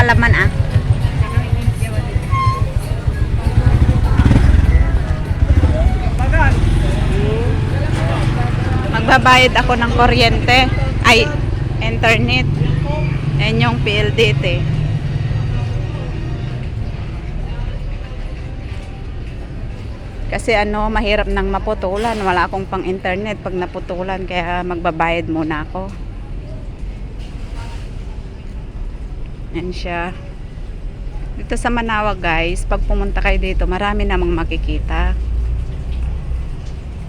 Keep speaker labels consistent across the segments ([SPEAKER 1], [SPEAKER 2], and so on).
[SPEAKER 1] palaman ah. Magbabayad ako ng kuryente. Ay, internet. Yan yung PLDT. Kasi ano, mahirap nang maputulan. Wala akong pang internet pag naputulan. Kaya magbabayad muna ako. Yan siya. Dito sa Manawag guys, pag pumunta kayo dito, marami namang makikita.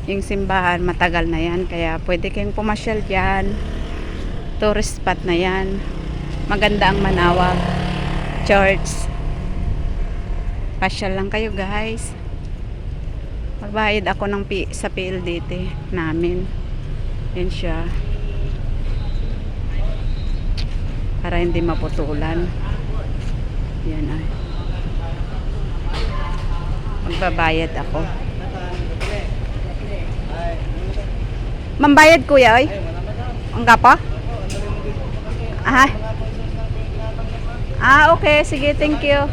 [SPEAKER 1] Yung simbahan, matagal na yan. Kaya pwede kayong pumasyal dyan. Tourist spot na yan. Maganda ang Manawag Church. Pasyal lang kayo guys. Magbayad ako ng sa PLDT namin. Yan siya. Para hindi maputulan. Yan ay. Magbabayad ako. Mambayad kuya oy. Ang gapa? Ah. Okay. Sige, thank you.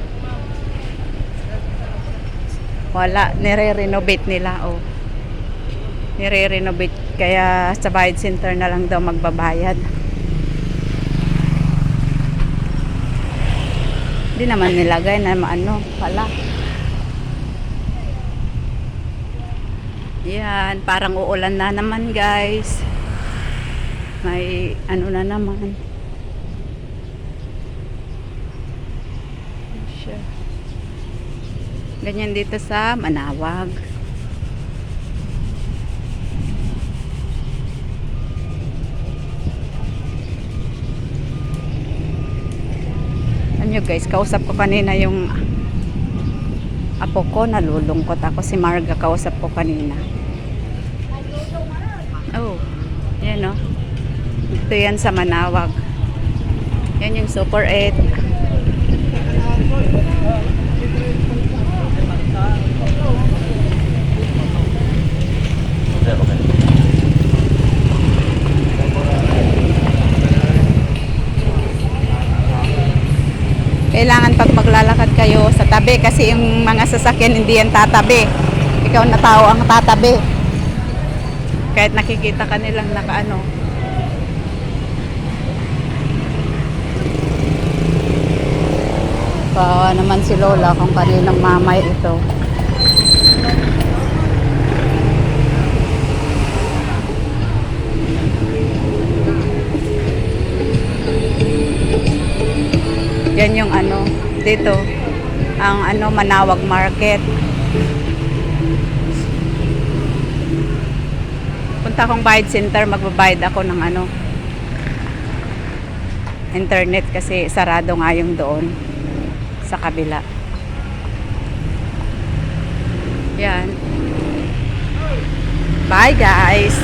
[SPEAKER 1] Wala, nire-renovate nila oh. Nire-renovate kaya sa bayad center na lang daw magbabayad. Hindi naman nilagay na ano, pala. Yan, parang uulan na naman guys. May ano na naman. Ganyan dito sa Manawag. Ano guys, kausap ko kanina yung apo ko, nalulungkot ako. Si Marga, kausap ko kanina. Oh, yan o. Ito yan sa Manawag. Yan yung Super 8. Kailangan pag maglalakad kayo sa tabi kasi yung mga sasakyan hindi yan tatabi. Ikaw na tao ang tatabi. Kahit nakikita ka nilang nakaano. Kawawa naman si Lola kung kaninang mamay ito. Yan yung ano, dito, ang ano, Manawag Market. Punta akong bayad center, magbabayad ako ng ano, internet kasi sarado nga yung doon sa kabila. Yan. Bye guys.